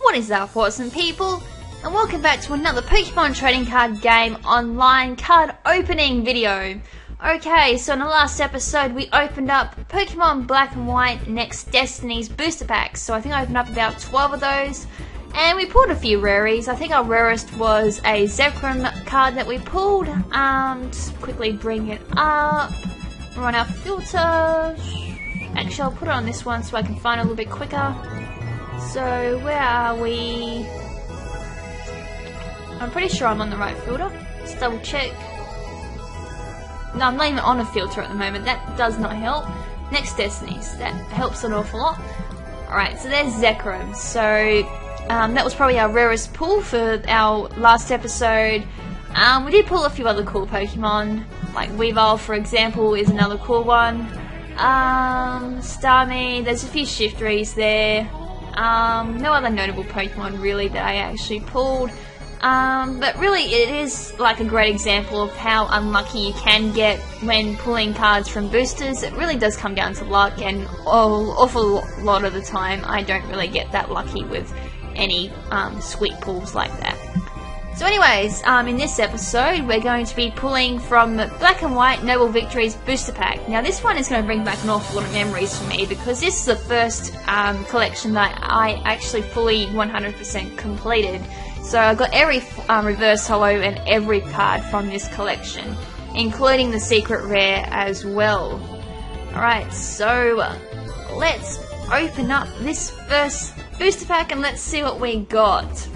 What is up, awesome people? And welcome back to another Pokemon trading card game online card opening video. Okay, so in the last episode we opened up Pokemon Black and White Next Destiny's booster packs. So I think I opened up about 12 of those. And we pulled a few raries. I think our rarest was a Zekrom card that we pulled. Just quickly bring it up. Run our filter. Actually, I'll put it on this one so I can find it a little bit quicker. So, where are we? I'm pretty sure I'm on the right filter. Let's double check. No, I'm not even on a filter at the moment. That does not help. Next Destinies. That helps an awful lot. Alright, so there's Zekrom. So, that was probably our rarest pull for our last episode. We did pull a few other cool Pokemon. Like Weavile, for example, is another cool one. Starmie. There's a few Shiftries there. No other notable Pokemon really that I actually pulled. But really it is like a great example of how unlucky you can get when pulling cards from boosters. It really does come down to luck, and awful lot of the time I don't really get that lucky with any sweet pulls like that. So anyways, in this episode we're going to be pulling from Black and White Noble Victories booster pack. Now this one is going to bring back an awful lot of memories for me because this is the first collection that I actually fully 100% completed. So I got every reverse holo and every card from this collection, including the secret rare as well. Alright, so let's open up this first booster pack and let's see what we got.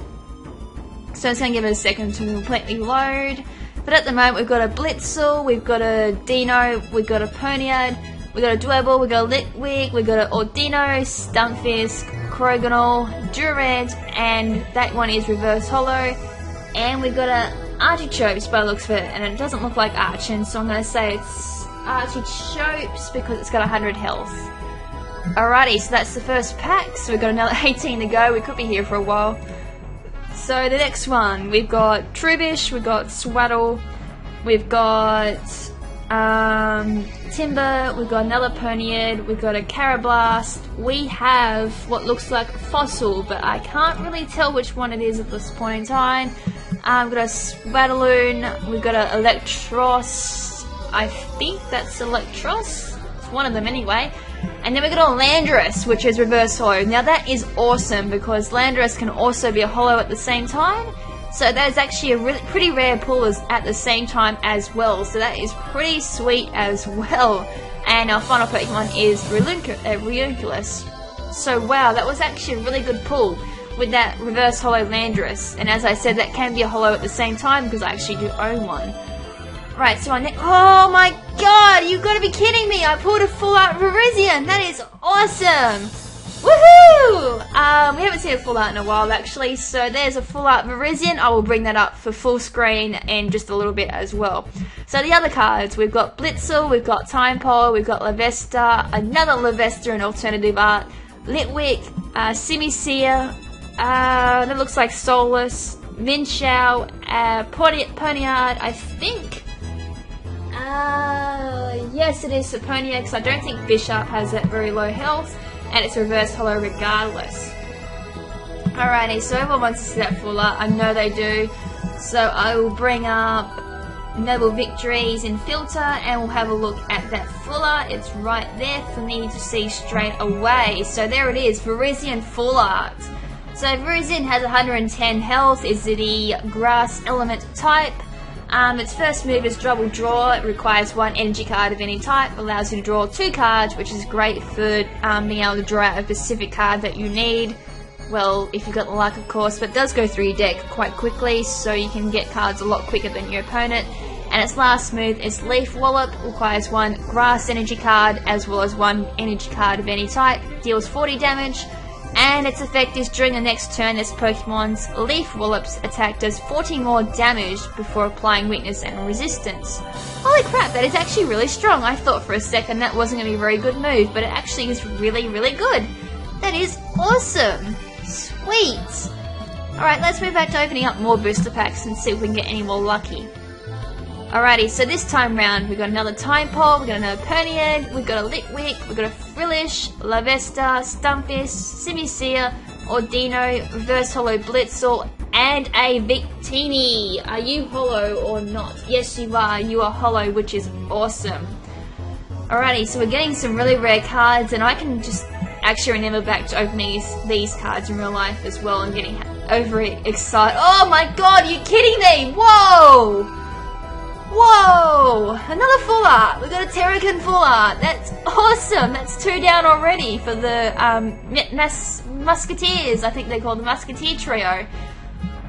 So it's going to give it a second to completely load. But at the moment we've got a Blitzel, we've got a Dino, we've got a Ponyard, we've got a Dwebble, we've got a Litwick, we've got an Ordino, Stunfisk, Krogonal, Durant, and that one is reverse holo. And we've got a Artichokes by the looks of it, and it doesn't look like Archon, so I'm going to say it's Artichokes because it's got 100 health. Alrighty, so that's the first pack, so we've got another 18 to go. We could be here for a while. So the next one, we've got Trubbish, we've got Swaddle, we've got Timber, we've got another Ponyard, we've got a Carablast, we have what looks like a Fossil, but I can't really tell which one it is at this point in time. We've got a Swadloon, we've got an Electros, I think that's Electros, it's one of them anyway. And then we got a Landorus, which is reverse holo. Now that is awesome because Landorus can also be a holo at the same time. So that is actually a really pretty rare pull at the same time as well. So that is pretty sweet as well. And our final Pokemon is Reunculus. So wow, that was actually a really good pull with that reverse holo Landorus. And as I said, that can be a holo at the same time because I actually do own one. Right, so oh my god, you've got to be kidding me! I pulled a full art Virizion! That is awesome! Woohoo! We haven't seen a full art in a while actually, so there's a full art Virizion. I will bring that up for full screen in just a little bit as well. So the other cards, we've got Blitzel, we've got Timepole, we've got Lavesta, another Lavesta in alternative art, Litwick, Simisear, that looks like Solus, Minshao, Ponyard, I think. Yes, it is for Ponyard because I don't think Bisharp has that very low health, and it's reverse holo regardless. Alrighty, so everyone wants to see that full art. I know they do. So I will bring up Noble Victories in filter, and we'll have a look at that full art. It's right there for me to see straight away. So there it is, Virizion full art. So Virizion has 110 health. Is it a grass element type? Its first move is Double Draw. It requires one energy card of any type, allows you to draw 2 cards, which is great for being able to draw out a specific card that you need. Well, if you've got the luck, of course, but it does go through your deck quite quickly, so you can get cards a lot quicker than your opponent. And its last move is Leaf Wallop, requires 1 grass energy card as well as 1 energy card of any type, deals 40 damage. And its effect is during the next turn this Pokemon's Leaf Wallop's attack does 40 more damage before applying weakness and resistance. Holy crap, that is actually really strong. I thought for a second that wasn't going to be a very good move, but it actually is really, really good. That is awesome. Sweet. Alright, let's move back to opening up more booster packs and see if we can get any more lucky. Alrighty, so this time round we've got another Timepole, we've got another Ponyard, we've got a Litwick, we've got a Frillish, Lavesta, Stunfisk, Simisear, Ordino, Reverse Holo Blitzel, and a Victini. Are you holo or not? Yes, you are. You are holo, which is awesome. Alrighty, so we're getting some really rare cards, and I can just actually remember back to opening these cards in real life as well and getting excited. Oh my god, are you kidding me? Whoa! Whoa! Another full art! We got a Terrakin full art! That's awesome! That's 2 down already for the Musketeers. I think they call the Musketeer Trio.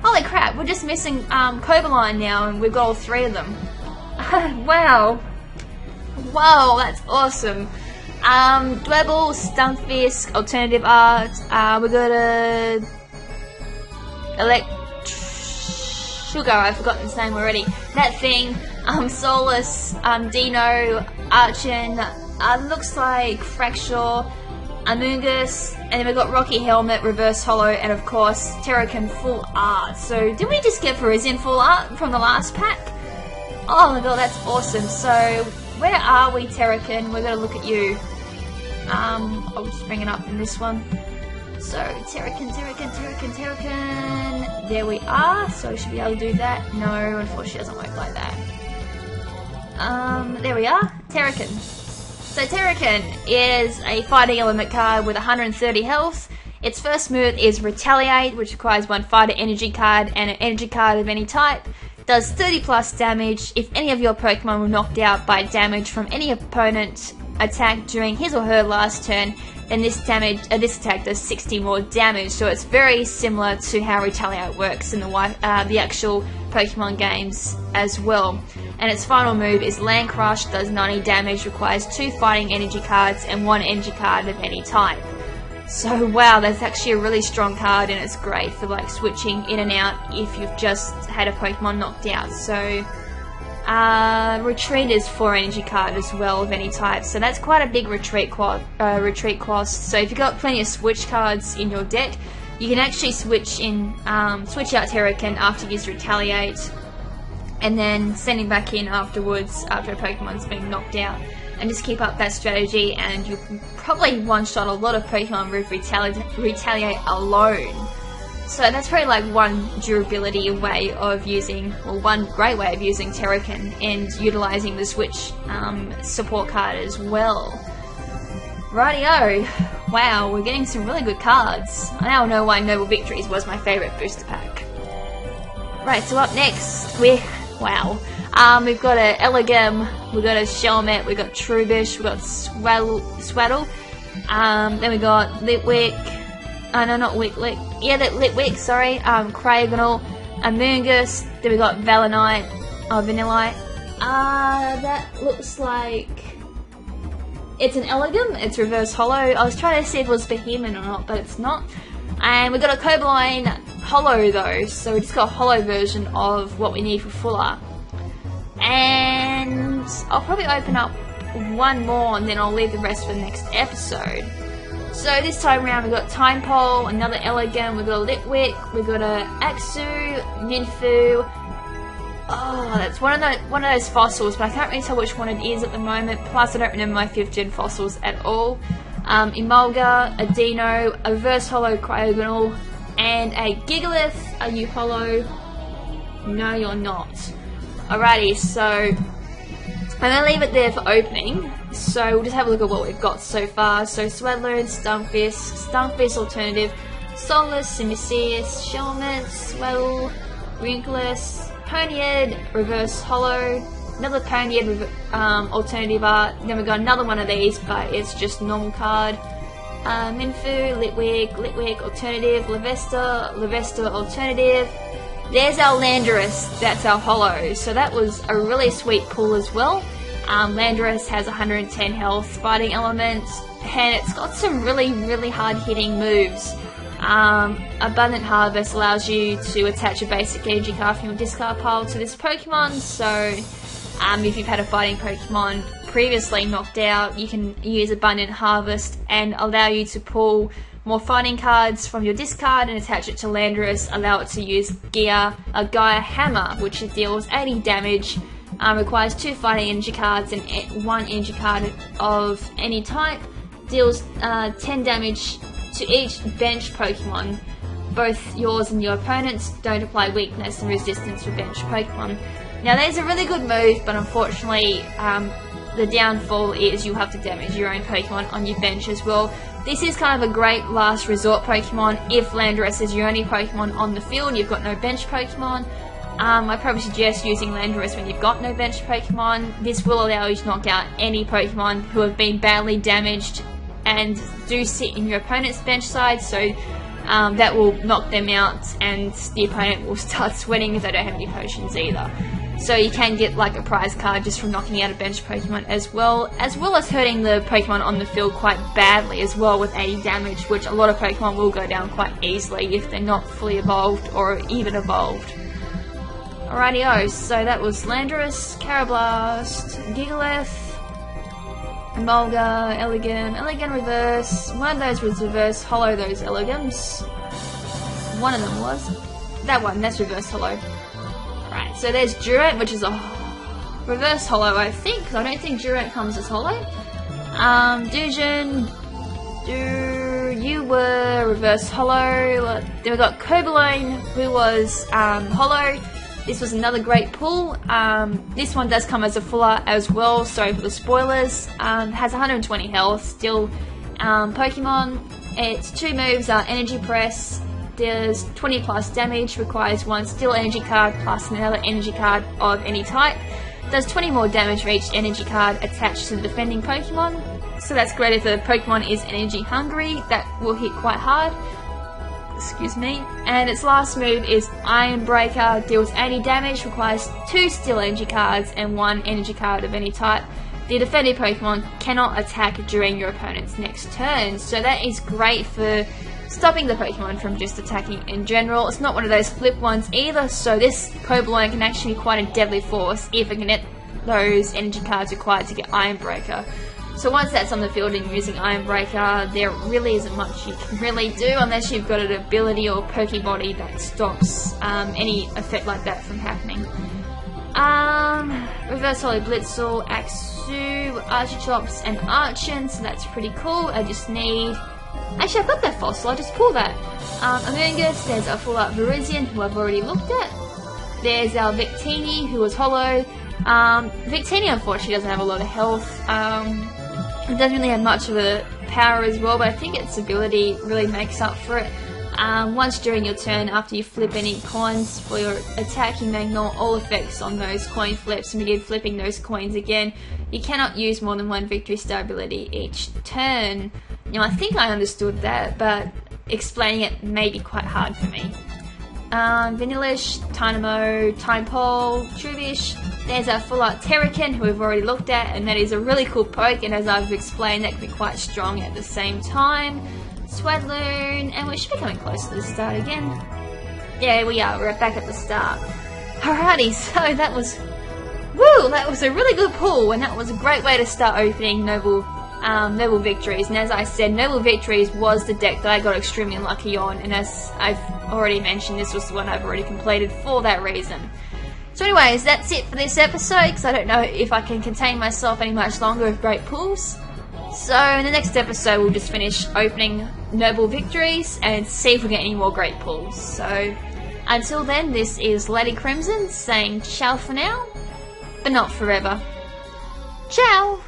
Holy crap, we're just missing Cobaline now, and we've got all 3 of them. Wow! Wow, that's awesome! Dwebble, Stumpfisk, Alternative Art, we got a Sugar, I've forgotten his name already. That thing, Solus, Dino, Archon, looks like Frackshaw, Amoongus, and then we've got Rocky Helmet, Reverse Holo, and of course Terrakin full art. So did we just get Verizon full art from the last pack? Oh my god, that's awesome. So where are we, Terrakin? We're gonna look at you. I'll just bring it up in this one. So Terrakin. There we are. So I should be able to do that. No, unfortunately it doesn't work like that. There we are. Terrakin. So Terrakin is a fighting element card with 130 health. Its first move is Retaliate, which requires 1 fighter energy card and an energy card of any type. Does 30 plus damage. If any of your Pokemon were knocked out by damage from any opponent attack during his or her last turn, then this attack does 60 more damage. So it's very similar to how Retaliate works in the actual Pokemon games as well. And its final move is Land Crush, does 90 damage, requires 2 fighting energy cards and 1 energy card of any type. So wow, that's actually a really strong card, and it's great for like switching in and out if you've just had a Pokemon knocked out. So Retreat is 4 energy card as well of any type, so that's quite a big retreat cost. So if you've got plenty of switch cards in your deck, you can actually switch out Terrakin after you use Retaliate, and then send him back in afterwards after a Pokemon's been knocked out, and just keep up that strategy, and you probably one-shot a lot of Pokemon with Retaliate alone. So that's probably like one durability way of using, or one great way of using Terrakin, and utilising the Switch support card as well. Rightio. Wow, we're getting some really good cards. I now know why Noble Victories was my favourite booster pack. Right, so up next, we've got a Elegum, we've got a Shelmet, we've got Trubbish, we've got Swaddle, then we got Litwick, no, not Litwick, yeah, that Litwick, sorry, Craignal, Amoongus, then we got Vanillite, that looks like, it's an Elegum, it's Reverse Holo. I was trying to see if it was Behemoth or not, but it's not. And we've got a Cobaline Holo though, so we just got a Holo version of what we need for full art. And I'll probably open up one more and then I'll leave the rest for the next episode. So this time around we've got Time Pole, another Elegant, we've got a Litwick, we've got a Axu, Minfu. Oh, that's one of those fossils, but I can't really tell which one it is at the moment. Plus I don't remember my 5th gen fossils at all. Emolga, a Dino, a Reverse Holo Cryogonal, and a Gigalith. Are you holo? No, you're not. Alrighty, so I'm going to leave it there for opening. So we'll just have a look at what we've got so far. So Swadloon, Stumpfisk Alternative, Solus, Simiseus, Shelmet, Swell, Wrinkles, Ponyhead, Reverse Holo, another Ponyhead Alternative Art. Then we've got another one of these, but it's just normal card. Minfu, Litwick Alternative, Lavesta Alternative. There's our Landorus, that's our holo. So that was a really sweet pull as well. Landorus has 110 health, fighting element, and it's got some really hard hitting moves. Abundant Harvest allows you to attach a basic energy card from your discard pile to this Pokemon, so if you've had a fighting Pokemon previously knocked out, you can use Abundant Harvest and allow you to pull more fighting cards from your discard and attach it to Landorus, allow it to use Gaia Hammer, which deals 80 damage, requires 2 fighting energy cards and 1 energy card of any type, deals 10 damage to each bench Pokemon. Both yours and your opponents don't apply weakness and resistance for bench Pokemon. Now there's a really good move, but unfortunately the downfall is you have to damage your own Pokemon on your bench as well. This is kind of a great last resort Pokemon if Landorus is your only Pokemon on the field, you've got no bench Pokemon. I probably suggest using Landorus when you've got no bench Pokemon. This will allow you to knock out any Pokemon who have been badly damaged and do sit in your opponent's bench side, so that will knock them out and the opponent will start sweating if they don't have any potions either. So you can get like a prize card just from knocking out a bench Pokemon as well as hurting the Pokemon on the field quite badly as well with 80 damage, which a lot of Pokemon will go down quite easily if they're not fully evolved or even evolved. Alrighty-o, so that was Landorus, Carablast, Gigalith, Emolga, Elegant Reverse. One of those was Reverse Hollow, those Elegants. One of them was. That one, that's Reverse Hollow. Right, so there's Durant, which is a Reverse Hollow, I think, because I don't think Durant comes as Hollow. Dujin, you were Reverse Hollow. Then we got Cobblone, who was Hollow. This was another great pull. This one does come as a full art as well, sorry for the spoilers. Has 120 health, still Pokemon. Its two moves are Energy Press, does 20 plus damage, requires one Steel Energy card plus another Energy card of any type. Does 20 more damage for each Energy card attached to the defending Pokemon. So that's great if the Pokemon is Energy Hungry, that will hit quite hard. Excuse me. And its last move is Iron Breaker, deals 80 damage, requires 2 Steel Energy cards and 1 Energy card of any type. The defending Pokemon cannot attack during your opponent's next turn, so that is great for stopping the Pokemon from just attacking in general. It's not one of those flip ones either, so this Cobblone can actually be quite a deadly force if it can get those energy cards required to get Iron Breaker. So once that's on the field and you're using Iron Breaker, there really isn't much you can really do unless you've got an ability or Pokebody that stops any effect like that from happening. Reverse Hollow Blitzel, Axu, Archichops, and Archon, so that's pretty cool. I just need... Actually, I've got that fossil, I'll just pull that. Amoonguss, there's our full art Virizion, who I've already looked at. There's our Victini, who was Hollow. Victini, unfortunately, doesn't have a lot of health. It doesn't really have much of a power as well, but I think its ability really makes up for it. Once during your turn, after you flip any coins for your attack, you may ignore all effects on those coin flips and begin flipping those coins again. You cannot use more than one Victory Star ability each turn. Now, I think I understood that, but explaining it may be quite hard for me. Vanillish, Tynamo, Timepole, Trubish. There's our full art Terrakin, who we've already looked at, and that is a really cool poke, and as I've explained, that can be quite strong at the same time. Swadloon, and we should be coming close to the start again. Yeah, we are. We're back at the start. Alrighty, so that was... Woo! That was a really good pull, and that was a great way to start opening Noble Victories. And as I said, Noble Victories was the deck that I got extremely lucky on, and as I've already mentioned, this was the one I've already completed for that reason. So anyways, that's it for this episode, because I don't know if I can contain myself any much longer with great pulls. So in the next episode, we'll just finish opening Noble Victories and see if we get any more great pulls. So until then, this is LadyKrimZen saying ciao for now, but not forever. Ciao!